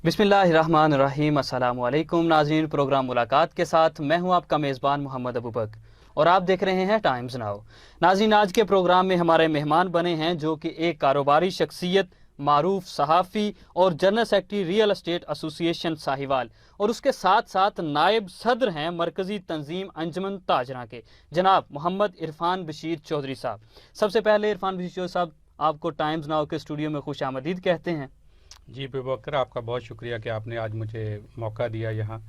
बिस्मिल्लाहिर्रहमानिर्रहीम। अस्सलाम वालेकुम नाज़रीन, प्रोग्राम मुलाकात के साथ मैं हूं आपका मेज़बान मोहम्मद अबूबकर और आप देख रहे हैं टाइम्स नाउ। नाज़रीन, आज के प्रोग्राम में हमारे मेहमान बने हैं जो कि एक कारोबारी शख्सियत, मारूफ सहाफ़ी और general secretary real estate association Sahiwal और उसके साथ साथ नायब सदर हैं मरकज़ी तंजीम अंजुमन ताजरा के जनाब मोहम्मद इरफान बशीर चौधरी साहब। सबसे पहले इरफान बशीर चौधरी साहब, आपको टाइम्स नाउ के स्टूडियो में खुश आमदीद कहते हैं। जी अबूबकर, आपका बहुत शुक्रिया कि आपने आज मुझे मौका दिया यहाँ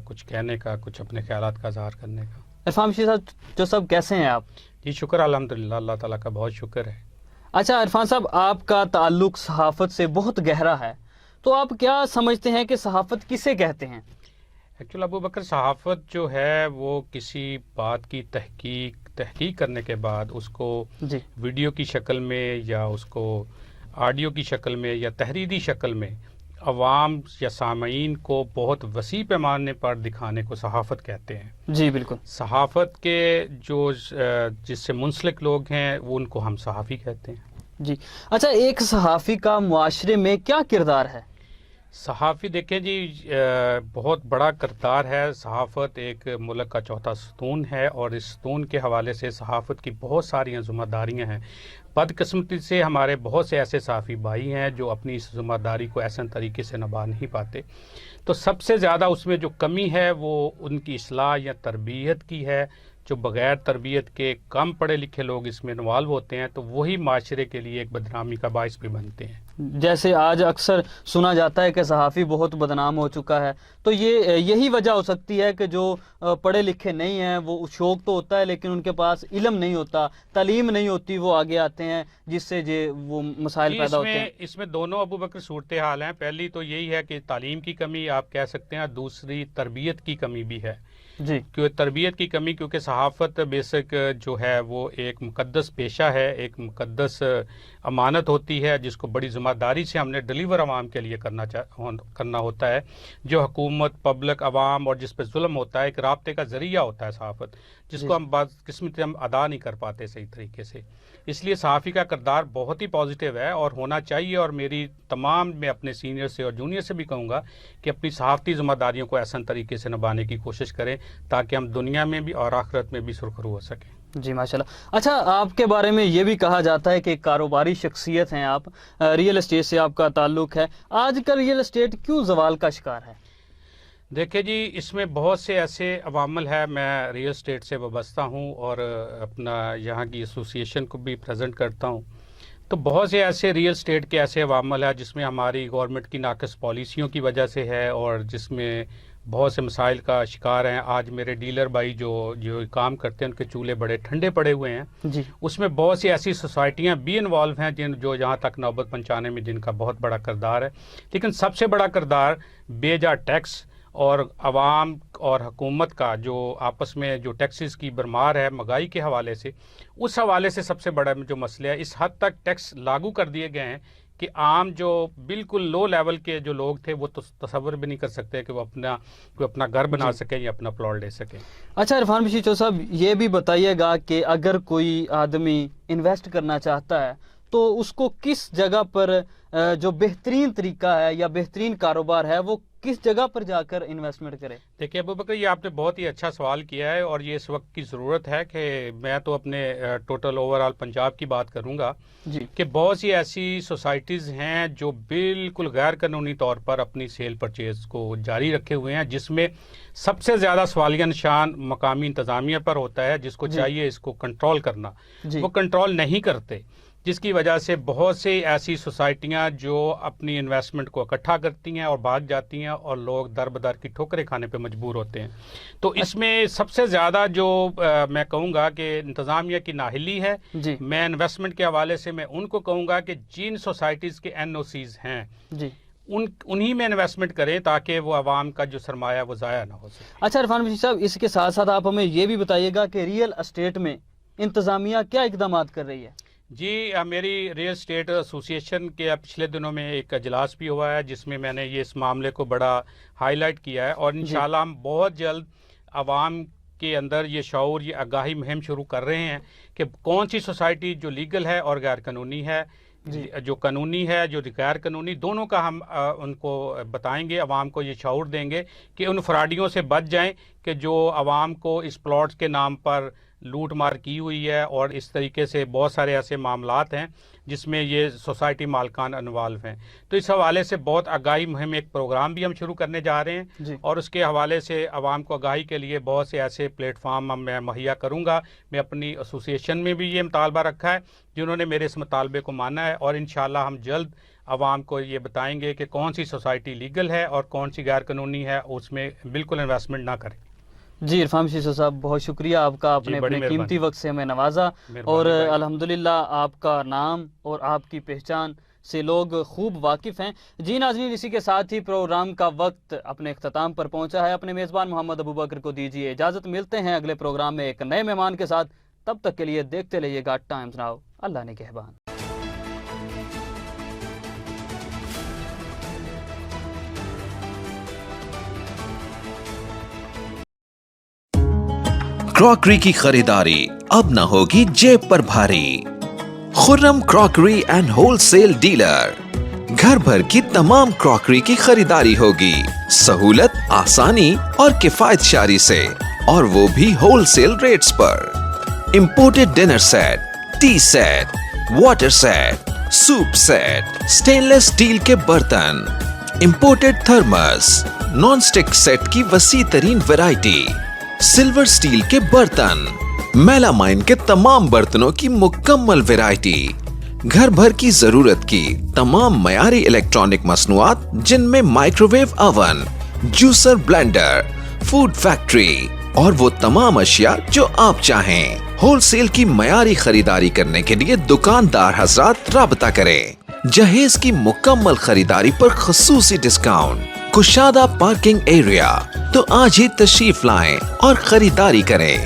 कुछ कहने का, कुछ अपने ख्यालात का इज़हार करने का। इरफान बशीर साहब जो सब कैसे हैं आप? जी शुक्र, अल्हम्दुलिल्लाह, अल्लाह ताला का बहुत शुक्र है। अच्छा इरफान साहब, आपका ताल्लुक सहाफ़त से बहुत गहरा है, तो आप क्या समझते हैं कि सहाफ़त किसे कहते हैं? एक्चुअली अबूबकर, सहाफ़त जो है वो किसी बात की तहकीक करने के बाद उसको जी वीडियो की शक्ल में या उसको ऑडियो की शक्ल में या तहरीरी शक्ल में अवाम या सामीन को बहुत वसी पैमाने पर दिखाने को सहाफ़त कहते हैं। जी बिल्कुल। सहाफ़त के जो जिससे मुंसलिक लोग हैं वो उनको हम सहाफ़ी कहते हैं। जी अच्छा, एक सहाफ़ी का मुआशरे में क्या किरदार है? सहाफ़ी देखें जी, बहुत बड़ा किरदार है। सहाफ़त एक मुल्क का चौथा सतून है और इस सतून के हवाले से सहाफ़त की बहुत सारी ज़िम्मेदारियाँ हैं। बदकिस्मती से हमारे बहुत से ऐसे सहाफ़ी भाई हैं जो अपनी इस ज़िम्मेदारी को ऐसे तरीके से निभा नहीं पाते। तो सबसे ज़्यादा उसमें जो कमी है वो उनकी इस्लाह या तरबियत की है। जो बग़ैर तरबियत के कम पढ़े लिखे लोग इसमें इन्वॉल्व होते हैं तो वही माशरे के लिए एक बदनामी का बाइस भी बनते हैं। जैसे आज अक्सर सुना जाता है कि सहाफ़ी बहुत बदनाम हो चुका है, तो यही वजह हो सकती है कि जो पढ़े लिखे नहीं हैं, वो शौक़ तो होता है लेकिन उनके पास इल्म नहीं होता, तालीम नहीं होती, वो आगे आते हैं जिससे वो मसाइल पैदा होते हैं। इसमें दोनों अबूबकर सूरत हाल हैं। पहली तो यही है कि तालीम की कमी आप कह सकते हैं, दूसरी तरबियत की कमी भी है। जी क्यों तरबियत की कमी? क्योंकि सहाफ़त बेसिक जो है वो एक मुक़द्दस पेशा है, एक मुक़द्दस अमानत होती है जिसको बड़ी ज़िम्मेदारी से हमने डिलीवर अवाम के लिए करना होता है। जो हुकूमत, पब्लिक, अवाम और जिस पर जुल्म होता है, एक राब्ते का ज़रिया होता है सहाफ़त, जिसको हम बदकिस्मती हम अदा नहीं कर पाते सही तरीके से। इसलिए सहाफ़ी का किरदार बहुत ही पॉजिटिव है और होना चाहिए। और मेरी तमाम, मैं अपने सीनियर से और जूनियर से भी कहूँगा कि अपनी सहाफ़ती ज़िम्मेदारियों को ऐसा तरीके से निभाने की कोशिश करें ताकि हम दुनिया में भी और आखिरत में भी सुरखरू हो सकें। जी माशाल्लाह। अच्छा, आपके बारे में ये भी कहा जाता है कि कारोबारी शख्सियत हैं आप, रियल एस्टेट से आपका ताल्लुक़ है। आजकल रियल एस्टेट क्यों ज़वाल का शिकार है? देखिए जी, इसमें बहुत से ऐसे अवामल है। मैं रियल एस्टेट से वाबस्ता हूँ और अपना यहाँ की एसोसिएशन को भी प्रेजेंट करता हूँ। तो बहुत से ऐसे रियल एस्टेट के ऐसे अवामल है जिसमें हमारी गवर्नमेंट की नाक़िस पॉलिसियों की वजह से है और जिसमें बहुत से मसाइल का शिकार हैं। आज मेरे डीलर भाई जो काम करते हैं उनके चूल्हे बड़े ठंडे पड़े हुए हैं जी। उसमें बहुत सी ऐसी सोसाइटियां भी इन्वॉल्व हैं जो यहाँ तक नौबत पहुँचाने में जिनका बहुत बड़ा किरदार है। लेकिन सबसे बड़ा किरदार बेजा टैक्स और अवाम और हुकूमत का जो आपस में जो टैक्सेस की भरमार है महंगाई के हवाले से, उस हवाले से सबसे बड़ा जो मसला है। इस हद तक टैक्स लागू कर दिए गए हैं कि आम जो बिल्कुल लो लेवल के जो लोग थे वो तो तसव्वुर भी नहीं कर सकते कि वो अपना घर बना सकें या अपना प्लॉट ले सकें। अच्छा इरफान बशीर चौधरी साहब, ये भी बताइएगा कि अगर कोई आदमी इन्वेस्ट करना चाहता है तो उसको किस जगह पर जो बेहतरीन तरीका है या बेहतरीन कारोबार है वो किस जगह पर जाकर इन्वेस्टमेंट करे? देखिए अबूबकर, ये आपने बहुत ही अच्छा सवाल किया है और ये इस वक्त की ज़रूरत है कि मैं तो अपने टोटल ओवरऑल पंजाब की बात करूंगा जी कि बहुत सी ऐसी सोसाइटीज़ हैं जो बिल्कुल गैर कानूनी तौर पर अपनी सेल परचेज़ को जारी रखे हुए हैं, जिसमें सबसे ज़्यादा सवालिया निशान मकामी इंतज़ामिया पर होता है, जिसको चाहिए इसको कंट्रोल करना, वो कंट्रोल नहीं करते, जिसकी वजह से बहुत से ऐसी सोसाइटियां जो अपनी इन्वेस्टमेंट को इकट्ठा करती हैं और भाग जाती हैं और लोग दर बदर की ठोकरें खाने पे मजबूर होते हैं। तो इसमें सबसे ज़्यादा जो मैं कहूँगा कि इंतज़ामिया की नाहिली है। मैं इन्वेस्टमेंट के हवाले से मैं उनको कहूँगा कि जिन सोसाइटीज़ के NOCs हैं जी उन्हीं में इन्वेस्टमेंट करें ताकि वो आवाम का जो सरमाया वो ज़ाया ना हो सके। अच्छा इरफान बशीर साहब, इसके साथ साथ आप हमें ये भी बताइएगा कि रियल एस्टेट में इंतज़ामिया क्या इकदाम कर रही है? जी, मेरी रियल एस्टेट एसोसिएशन के पिछले दिनों में एक इजलास भी हुआ है जिसमें मैंने ये इस मामले को बड़ा हाईलाइट किया है और इंशाल्लाह हम बहुत जल्द आवाम के अंदर ये शऊर, ये आगाही मुहिम शुरू कर रहे हैं कि कौन सी सोसाइटी जो लीगल है और गैर कानूनी है, جو قانونی ہے جو غیر قانونی دونوں کا ہم ان کو بتائیں گے، عوام کو یہ شعور دیں گے کہ ان فراڈیوں سے بچ جائیں کہ جو عوام کو اس پلاٹس کے نام پر لوٹ مار کی ہوئی ہے، اور اس طریقے سے بہت سارے ایسے معاملات ہیں جس میں یہ سوسائٹی مالکان انوالو ہیں۔ تو اس حوالے سے بہت آگاہی مہم، ایک پروگرام بھی ہم شروع کرنے جا رہے ہیں، اور اس کے حوالے سے عوام کو آگاہی کے لیے بہت سے ایسے پلیٹ فارم میں مہیا کروں گا۔ میں اپنی ایسوسیشن میں بھی یہ مطالبہ رکھا ہے جنہوں نے میرے اس مطالبے کو مانا ہے، اور انشاءاللہ ہم جلد عوام کو یہ بتائیں گے کہ کون سی سوسائٹی لیگل ہے اور کون سی غیر قانونی ہے، اس میں بالکل انویسٹمنٹ نہ کریں۔ جی عرفان شیشو صاحب، بہت شکریہ آپ کا، آپ نے اپنے قیمتی وقت سے ہمیں نوازا، اور الحمدللہ آپ کا نام اور آپ کی پہچان سے لوگ خوب واقف ہیں۔ جی ناظرین، اسی کے ساتھ ہی پروگرام کا وقت اپنے اختتام پر پہنچا ہے۔ اپنے میزبان محمد ابوبکر کو دیجیے اجازت، ملتے ہیں اگلے پروگرام میں ایک نئے مہمان کے ساتھ، تب تک کے لیے دیکھتے رہیے گا ٹائمز ناؤ۔ اللہ نگہبان۔ کراکری کی خریداری اب نہ ہوگی جیب پر بھاری۔ Khurram crockery and wholesale dealer, گھر بھر کی تمام کراکری کی خریداری ہوگی سہولت، آسانی اور کفایت شاری سے، اور وہ بھی ہول سیل ریٹس پر۔ Imported dinner set, tea set, water set, soup set, stainless steel کے برتن، imported thermos, non stick set کی وسیع ترین ویرائٹی، سلور سٹیل کے برتن، میلامائن کے تمام برتنوں کی مکمل ویرائٹی، گھر بھر کی ضرورت کی تمام معیاری الیکٹرانک مصنوعات جن میں microwave oven, juicer, blender, food factory اور وہ تمام اشیاء جو آپ چاہیں۔ ہول سیل کی معیاری خریداری کرنے کے لیے دکاندار حضرات رابطہ کریں۔ جہیز کی مکمل خریداری پر خصوصی ڈسکاؤنٹ، کشادہ پارکنگ ایریا، تو آج ہی تشریف لائیں اور خریداری کریں۔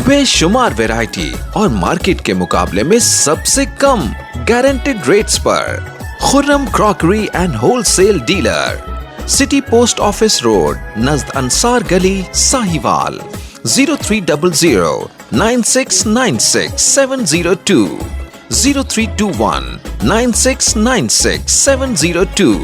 بے شمار ویرائٹی اور مارکیٹ کے مقابلے میں سب سے کم گارنٹیڈ ریٹس پر۔ Khurram crockery and wholesale dealer, city post office road, نزد انصار گلی، ساہیوال۔ 0300 9696 702 0321 9696 702۔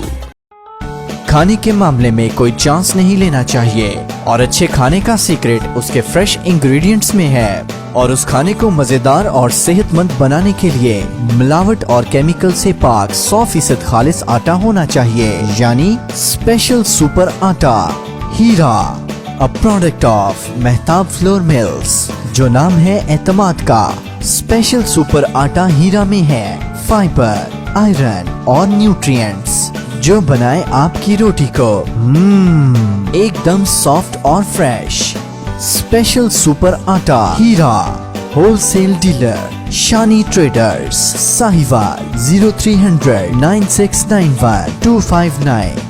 کھانے کے معاملے میں کوئی چانس نہیں لینا چاہیے، اور اچھے کھانے کا سیکرٹ اس کے فریش انگریڈینٹس میں ہے، اور اس کھانے کو مزیدار اور صحت مند بنانے کے لیے ملاوٹ اور کیمیکل سے پاک 100% خالص آٹا ہونا چاہیے، یعنی اسپیشل سپر آٹا ہیرا، a product of Mehtab flour mills, جو نام ہے اعتماد کا۔ اسپیشل سپر آٹا ہیرا میں ہے فائبر، آئرن اور نیوٹرینٹس جو بنائے آپ کی روٹی کو ایک دم سافٹ اور فریش۔ اسپیشل سپر آٹا Heera, wholesale dealer, Shani traders, Sahiwal. 0300 9691 259۔